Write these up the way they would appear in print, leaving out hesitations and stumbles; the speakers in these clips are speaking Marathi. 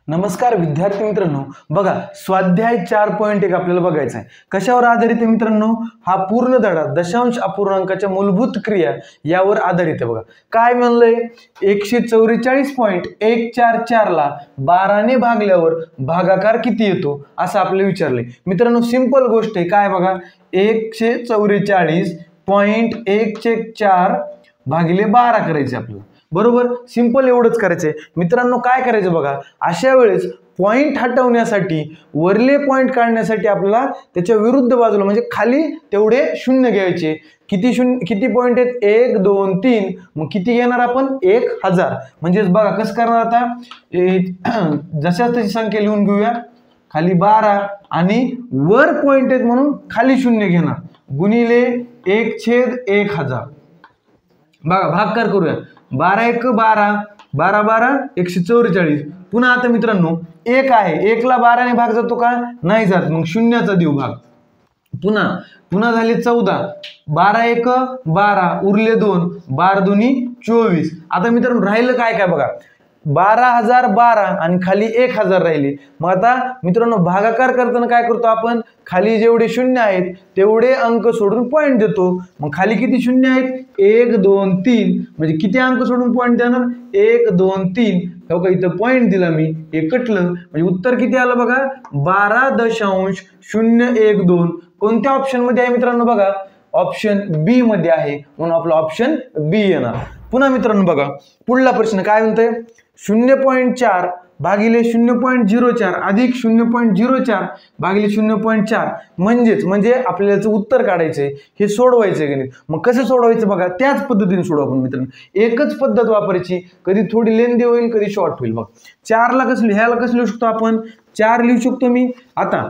नमस्कार विद्यार्थी मित्रांनो, बघा स्वाध्याय 4.1 आपल्याला बघायचा आहे. कशावर आधारित आहे मित्रांनो? हा पूर्ण धडा दशांश अपूर्णांकाच्या मूलभूत क्रिया यावर आधारित आहे. बघा काय म्हणलंय, 144.144 ला 12 ने भागल्यावर भागाकार किती येतो असं आपल्याला विचारलंय. मित्रांनो सिंपल गोष्ट आहे. काय बघा, 144.114 भागिले 12 करायचे आपल्याला, बरोबर. सिंपल एवढंच करायचंय. मित्रांनो काय करायचं बघा, अशा वेळेस पॉइंट हटवण्यासाठी वरले पॉइंट काढण्यासाठी आपल्याला त्याच्या विरुद्ध बाजूला म्हणजे खाली तेवढे शून्य घ्यायचे. किती पॉइंट आहेत? 1 2 3. मग किती घेणार आपण? 1000. म्हणजेच बघा कसं करणार आता, जशा तशी संख्या लिहून घेऊया. खाली 12 आणि वर पॉइंट आहेत म्हणून खाली शून्य घेणार, गुणिले 1/1000. बघा भागाकार करूया. 12 1 12, 12 12 144. पुन्हा आता मित्रांनो 1 आहे, 1 ला 12 ने भाग जातो का? नाही जात. मग शून्याचा देऊ भाग. पुन्हा झाले 14, 12 1 12, उरले 2, 12 2 24. आता मित्रांनो राहिलं काय काय बघा, 12,012 आणि खाली 1000 राहिले. मग आता मित्रांनो भागाकार करताना काय करतो आपण, खाली जेवढे शून्य आहेत तेवढे अंक सोडून पॉइंट देतो. मग खाली किती शून्य आहेत? 1 2 3. म्हणजे किती अंक सोडून पॉइंट देणार? 1 2 3. हो का, इथं पॉइंट दिला मी, हे कटलं. म्हणजे उत्तर किती आलं बघा, 12.012. कोणत्या ऑप्शन मध्ये आहे मित्रांनो? बघा ऑप्शन बी मध्ये आहे, म्हणून आपला ऑप्शन बी येणार. पुन्हा मित्रांनो बघा पुढला प्रश्न काय म्हणतोय, 0.4 भागिले 0.04 अधिक 0.04 भागिले 0.4 म्हणजे आपल्याला याचं उत्तर काढायचंय. हे सोडवायचंय गणित. मग कसं सोडवायचं बघा, त्याच पद्धतीने सोडवा आपण मित्रांनो. एकच पद्धत वापरायची, कधी थोडी लेंदी होईल कधी शॉर्ट होईल. बघ 4 ला कसं, ह्याला कसं लिहू शकतो आपण? 4 लिहू शकतो मी आता,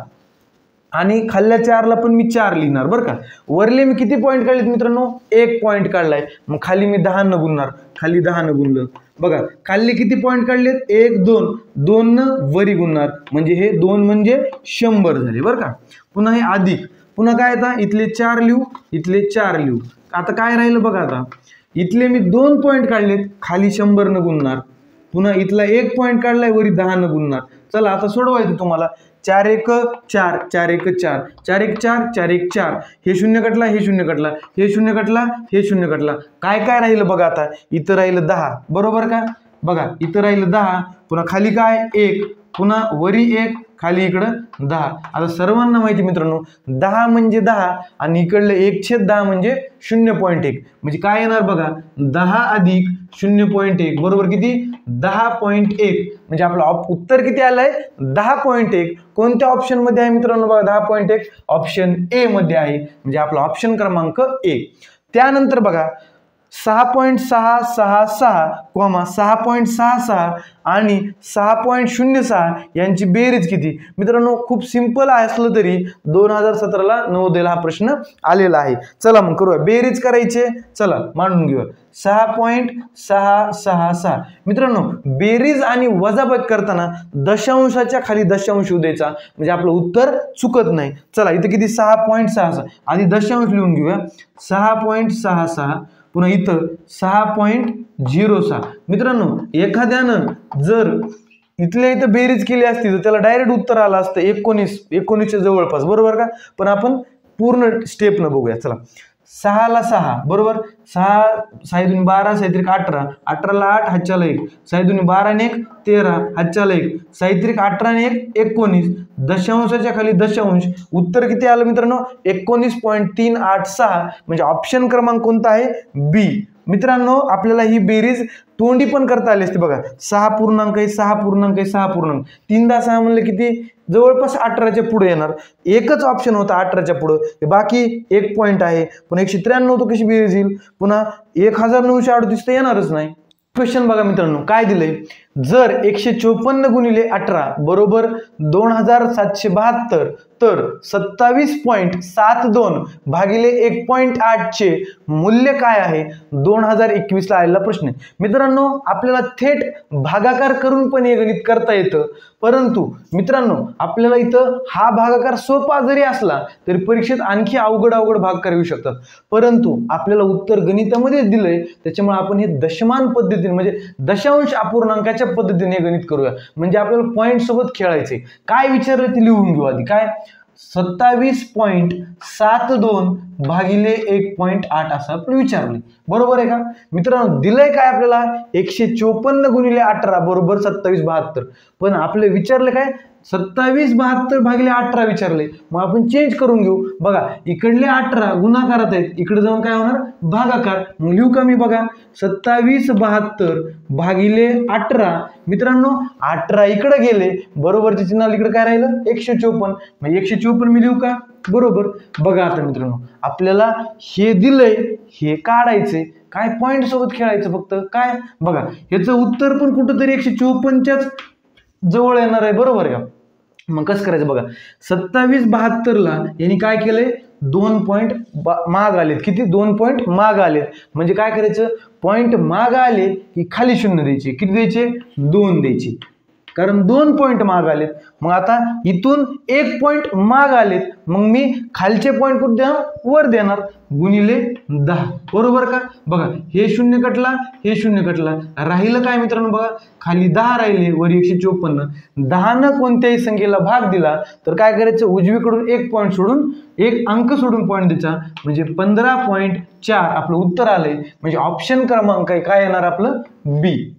आणि खाल्ल्या 4 ला पण मी 4 लिहिणार बरं का. वरले मी किती पॉईंट काढलेत मित्रांनो? 1 पॉईंट काढलाय. मग खाली मी 10 न गुणणार, खाली 10 न गुणलं. बघा खाली किती पॉईंट काढलेत? 1 2, 2 न वरी गुणणार, म्हणजे हे 2 म्हणजे 100 झाले बरं का. पुन्हा हे अधिक, पुन्हा काय आता इथले 4 लिहू, इथले 4 लिहू. आता काय राहिलं बघा, आता इथले मी 2 पॉईंट काढलेत, खाली 100 न गुणणार. पुन्हा इथला 1 पॉईंट काढलाय, वरी 10 न गुणणार. चला आता सोडवायचं तुम्हाला. 4 1 4, 4 1 4, 4 1 4, 4 1 4. हे शून्य कटला, हे शून्य कटला, हे शून्य कटला, हे शून्य कटला. काय काय राहिलं बघा, आता इथं राहिलं 10 बरोबर का. बघा इथं राहिलं 10, पुन्हा खाली काय 1, पुन्हा वरी 1, खाली इकडं 10. आता सर्वांना माहिती मित्रांनो 10 म्हणजे 10 आणि इकडलं 1/10 म्हणजे 0.1. म्हणजे काय येणार बघा, 10 अधिक 0.1 बरोबर किती? 10.1. म्हणजे आपलं उत्तर किती आलंय? 10.1. कोणत्या ऑप्शन मध्ये आहे मित्रांनो? बघा 10.1 ऑप्शन ए मध्ये आहे, म्हणजे आपला ऑप्शन क्रमांक ए. त्यानंतर बघा 6.666, 6.66 आणि 6.06 यांची बेरीज किती? मित्रांनो खूप सिंपल असलं तरी 2017 ला नवोदयला हा प्रश्न आलेला आहे. चला मग करूया, बेरीज करायचे. चला मांडून घेऊया. 6.666. मित्रांनो बेरीज आणि वजाबाकी करताना दशांशाच्या खाली दशांश द्यायचा, म्हणजे आपलं उत्तर चुकत नाही. चला इथं किती? 6.66. आधी दशांश लिहून घेऊया. 6.66. पुन्हा इथं 6.06. मित्रांनो एखाद्यानं जर इथल्या इथं बेरीज केली असती तर त्याला डायरेक्ट उत्तर आलं असतं 19च्या जवळपास, बरोबर का. पण आपण पूर्ण स्टेप न बघूया. चला 6 ला 6 बरोबर, 6 6 2 12, 6 3 18, 18 ला 8, हातच्याला 1, 6 2 12 ने 1 13, हातच्याला 1, 6 3 18 ने 1 19. दशांशाच्या खाली दशांश. उत्तर किती आलं मित्रांनो? 19.386. म्हणजे ऑप्शन क्रमांक कोणता आहे? बी. मित्रांनो आपल्याला ही बेरीज तोंडी पण करता आली असते. बघा 6 पूर्णांक आहे, 6 पूर्णांक आहे, 6 पूर्णांक. 3 × 6 म्हणलं किती? जवळपास 18च्या पुढे येणार. एकच ऑप्शन होता 18च्या पुढे, बाकी 1 पॉईंट आहे. पुन्हा 193 तो कशी बेरीज येईल? पुन्हा 1938 तर येणारच नाही. क्वेश्चन बघा मित्रांनो काय दिलंय, जर 154 गुणिले 18 बरोबर 2772 तर 27.72 भागिले 1.8 चे मूल्य काय आहे? 2021 ला आलेला प्रश्न आहे. मित्रांनो आपल्याला थेट भागाकार करून पण हे गणित करता येतं, परंतु मित्रांनो आपल्याला इथं हा भागाकार सोपा जरी असला तरी परीक्षेत आणखी अवघड भागाकार येऊ शकतात. परंतु आपल्याला उत्तर गणितामध्ये दिलंय, त्याच्यामुळे आपण हे दशमान पद्धतीने म्हणजे दशांश अपूर्णांकाच्या खेळायच्या पद्धतीने गणित करूया, म्हणजे आपल्याला पॉईंट सोबत खेळायचे. काय विचारलं ते लिहून घेऊ आधी. काय 27.72 भागिले 1.8 असं आपण विचारले, बरोबर आहे का मित्रांनो. दिलंय काय आपल्याला 154 गुणिले 18 बरोबर 2772. पण आपले विचारले काय 2772 भागिले 18 विचारले. मग आपण चेंज करून घेऊ. बघा इकडले 18 गुणाकारात आहेत, इकडे जाऊन काय होणार भागाकार. मग लिहू का मी बघा 2772 भागिले 18. मित्रांनो 18 इकडे गेले, बरोबरचे चिन्ह इकडे काय राहिलं 154. मग 154 मी लिहू का बरोबर. बघा आता मित्रांनो आपल्याला हे दिलंय, हे काढायचे, काय पॉईंट सोबत खेळायचं फक्त. काय बघा ह्याचं उत्तर पण कुठंतरी 154च्याच जवळ येणार आहे, बरोबर का. मग कसं करायचं बघा 2772ला यांनी काय केलंय 2 पॉईंट माग आलेत. किती 2 पॉईंट माग आलेत. म्हणजे काय करायचं पॉईंट माग आले की खाली शून्य द्यायचे. किती द्यायचे 2 द्यायचे, कारण 2 पॉईंट माग आलेत. मग आता इथून 1 पॉईंट माग आलेत, मग मी खालचे पॉईंट कुठे देणार वर देणार गुणिले 10, बरोबर का. बघा हे शून्य कटला, हे शून्य कटला, राहिलं काय मित्रांनो बघा खाली 10 राहिले, वर 154. 10 कोणत्याही संख्येला भाग दिला तर काय करायचं उजवीकडून 1 पॉईंट सोडून 1 अंक सोडून पॉईंट द्यायचा, म्हणजे 15.4 आपलं उत्तर आलंय. म्हणजे ऑप्शन क्रमांक काय येणार आपलं बी.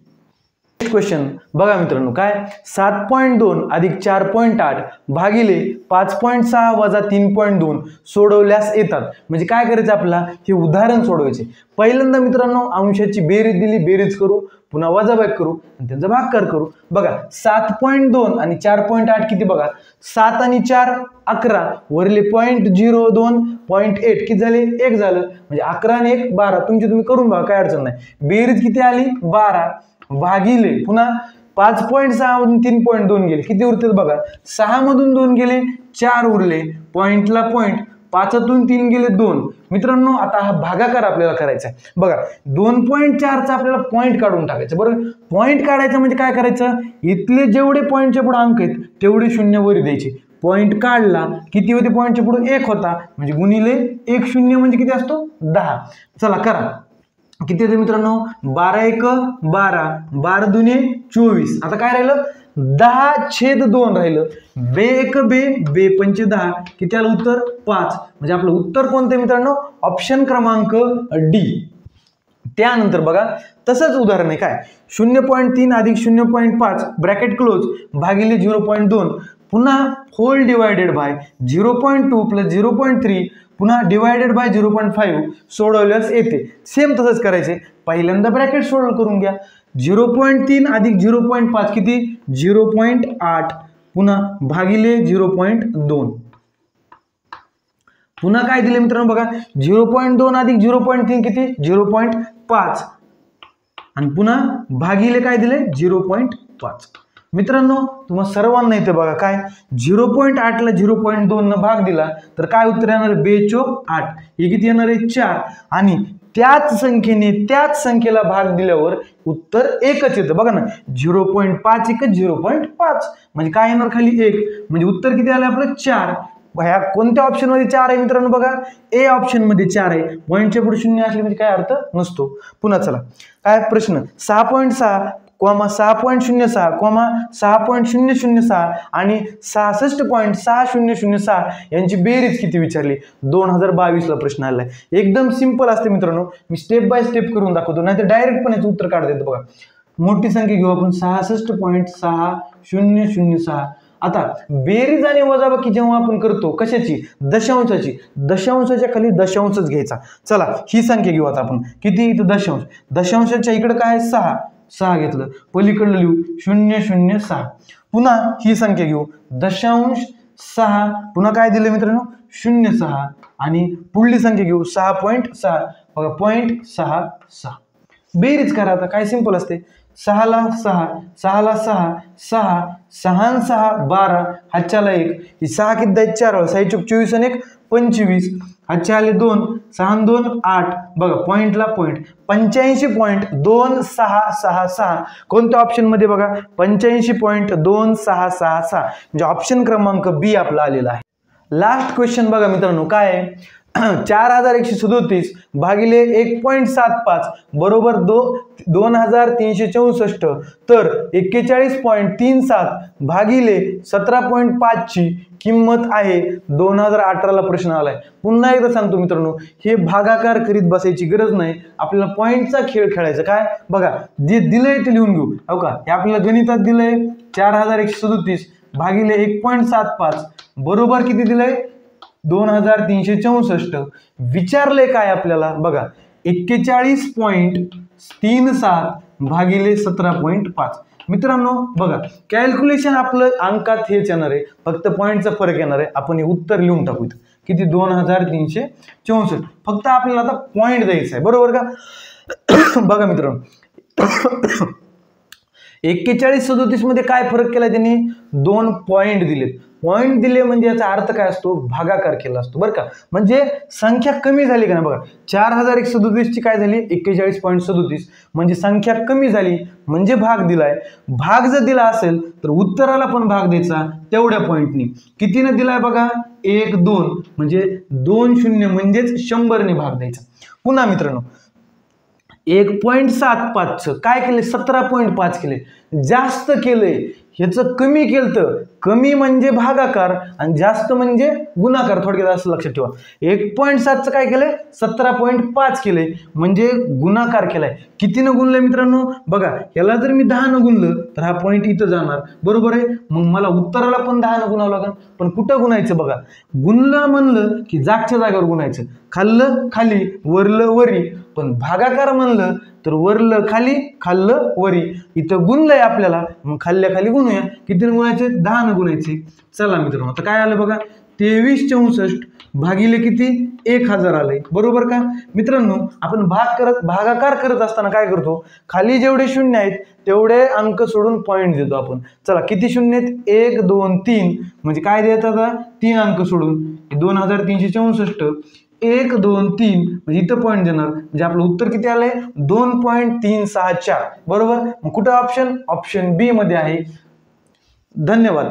क्वेश्चन बघा मित्रांनो काय 7.2 अधिक 4.8 भागिले 5.6 वजा 3.2 सोडवल्यास येतात. म्हणजे काय करायचं आपल्याला हे उदाहरण सोडवायचे. पहिल्यांदा मित्रांनो अंशाची बेरीज दिली, बेरीज करू, पुन्हा वजाबाकी करू आणि त्यांचा भागाकार करू. बघा 7.2 आणि 4.8 किती बघा 7 आणि 4 11, वरले 0.02.8 किती झाले 1 झालं, म्हणजे 11 आणि 1 12. तुम्ही करून बघा काय अडचण नाही. बेरीज किती आली 12 भागिले पुन्हा 5.6 मधून 3.2 गेले, किती उरतात बघा 6 मधून 2 गेले 4 उरले, पॉइंटला पॉइंट 5तून 3 गेले 2. मित्रांनो आता हा भागाकार आपल्याला करायचा आहे. बघा 2.4 चा आपल्याला पॉइंट काढून टाकायचं, बरोबर. पॉइंट काढायचं म्हणजे काय करायचं इथले जेवढे पॉइंटच्या पुढे अंक आहेत तेवढे शून्य वर द्यायचे. पॉइंट काढला किती होते पॉइंटच्या पुढे 1 होता, म्हणजे गुणिले 1 शून्य म्हणजे किती असतो 10. चला करा किती होते मित्रांनो 12 1 12, 12 दुने 24. आता काय राहिलं 10/2 राहिलं. बे 1 बे, बे 5 10, किती आलं उत्तर 5. म्हणजे आपलं उत्तर कोणतं मित्रांनो ऑप्शन क्रमांक डी. त्यानंतर बघा तसंच उदाहरण आहे काय 0.3 अधिक 0.5 ब्रॅकेट क्लोज भागिले 0.2 पुन्हा होल डिवायडेड बाय 0.2 प्लस 0.3 पुन्हा डिवायडेड बाय 0.5 सोडवल्यास येते. सेम तसंच करायचे. पहिल्यांदा ब्रॅकेट सोल्व करून घ्या. 0.3 अधिक 0.5 किती 0.8 पुन्हा भागिले 0.2 पुन्हा काय दिले मित्रांनो बघा 0.2 अधिक 0.3 किती 0.5 आणि पुन्हा भागिले काय दिले 0.5. मित्रांनो तुम्हाला सर्वांना इथे बघा काय 0.8 ला 0.2 न भाग दिला तर काय उत्तर येणार 2×4 हे किती येणार आहे 4. आणि त्याच संख्येला भाग दिल्यावर उत्तर एकच येतं. बघा ना 0.5 एकच 0.5 म्हणजे काय येणार खाली 1, म्हणजे उत्तर किती आलं आपलं 4. ह्या कोणत्या ऑप्शन मध्ये 4 आहे मित्रांनो बघा ए ऑप्शन मध्ये 4 आहे. पॉईंटच्या पुढे शून्य असले म्हणजे काय अर्थ नसतो. पुन्हा चला काय प्रश्न 6.6 6.06 6.006 आणि 66.6006 यांची बेरीज किती विचारली 2022 ला प्रश्न आलाय. एकदम सिंपल असते मित्रांनो. मी स्टेप बाय स्टेप करून दाखवतो, नाही तर डायरेक्ट पण याचं उत्तर काढता येतं. बघा मोठी संख्या घेऊ आपण 66.6006. आता बेरीज आणि वजाबाकी जेव्हा आपण करतो कशाची दशांशाची, दशांशाच्या खाली दशांशच घ्यायचा. चला ही संख्या घेऊ आता आपण किती इथं दशांश, दशांशाच्या इकडे काय 6 घेतलं, पलीकडलं लिहू 006. पुन्हा ही संख्या घेऊ दशांश 6 पुन्हा काय दिलं मित्रांनो 0.6 आणि पुढली संख्या घेऊ 6.6 बघा 0.66. बेरीज करा आता काय सिंपल असते 6 ला 6 6 ला 6 6 6 6 12 हातच्याला 1 6 किती द्यायचे 4 6 24 आणि 1 25 हातच्या आले 2 6 2 8 बघा पॉइंटला पॉइंट 85.2666. कोणत्या ऑप्शन मध्ये बघा 85.2666 म्हणजे ऑप्शन क्रमांक बी आपला आलेला आहे. लास्ट क्वेश्चन बघा मित्रांनो काय आहे 4137 भागिले 1.75 बरोबर 2364 तर 41.37 भागिले 17.5 ची किंमत आहे 2018 ला प्रश्न आलाय। पुन्हा एकदा सांगतो मित्रांनो, हे भागाकार करीत बसायची गरज नाही, आपल्याला पॉइंटचा खेळ खेळायचा। काय बघा, जे दिलंय ते लिहून घेऊ। हो का, हे आपल्याला गणितात दिलंय 4137 भागिले 1.75 बरोबर किती दिलंय 2364। विचारले काय आपल्याला बघा 41.37 भागिले 17.5। मित्रांनो बघा, कॅल्क्युलेशन आपलं अंकात हेच येणार आहे, फक्त पॉइंटचा फरक येणार आहे। आपण हे उत्तर लिहून टाकू इथं किती 2364। फक्त आपल्याला आता पॉइंट द्यायचा आहे, बरोबर का? बघा मित्रांनो 4137 मध्ये काय फरक केला त्यांनी, 2 पॉइंट दिलेत। पॉइंट दिले म्हणजे याचा अर्थ काय असतो, भागाकार केला असतो बरं का। म्हणजे संख्या कमी झाली का ना, बघा 4137 ची काय झाली 41.37 म्हणजे संख्या कमी झाली म्हणजे भाग दिलाय। भाग जर दिला असेल तर उत्तराला पण भाग द्यायचा तेवढ्या पॉइंटनी। कितीने दिलाय बघा 1 2 म्हणजे 2 0 म्हणजेच 100 ने भाग द्यायचा। पुन्हा मित्रांनो 1.75 च काय केले 17.5 केले, जास्त केले। ह्याचं कमी केलं, कमी म्हणजे भागाकार आणि जास्त म्हणजे गुणाकार, थोडक्यात असं लक्षात ठेवा। 1.7 च काय केलंय 17.5 केले म्हणजे गुणाकार केलाय। कितीनं गुणलंय मित्रांनो बघा, याला जर मी 10 न गुणलं तर हा पॉइंट इथं जाणार, बरोबर आहे। मग मला उत्तराला पण 10 न गुणावं लागेल, पण कुठं गुणायचं बघा, गुणलं म्हणलं की जागच्या जागेवर गुणायचं, खाल्लं खाली वरलं वरी। पण भागाकार म्हणलं तर वरलं खाली खाल्लं वरी। इथं गुणलंय आपल्याला, मग खाल्ल्या खाली गुणूया। किती गुणायचे 10 न गुणायचे। चला मित्रांनो आता काय आलं बघा 2364 भागिले किती 1000 आलंय, बरोबर का? मित्रांनो आपण भागाकार करत असताना काय करतो, खाली जेवढे शून्य आहेत तेवढे अंक सोडून पॉइंट देतो आपण। चला किती शून्य आहेत 1 2 3 म्हणजे काय देतात आता 3 अंक सोडून 2364 1 2 3 म्हणजे इथं पॉइंट देणार, म्हणजे आपलं उत्तर किती आलंय 2.364 बरोबर। मग कुठं ऑप्शन बी मध्ये आहे। धन्यवाद।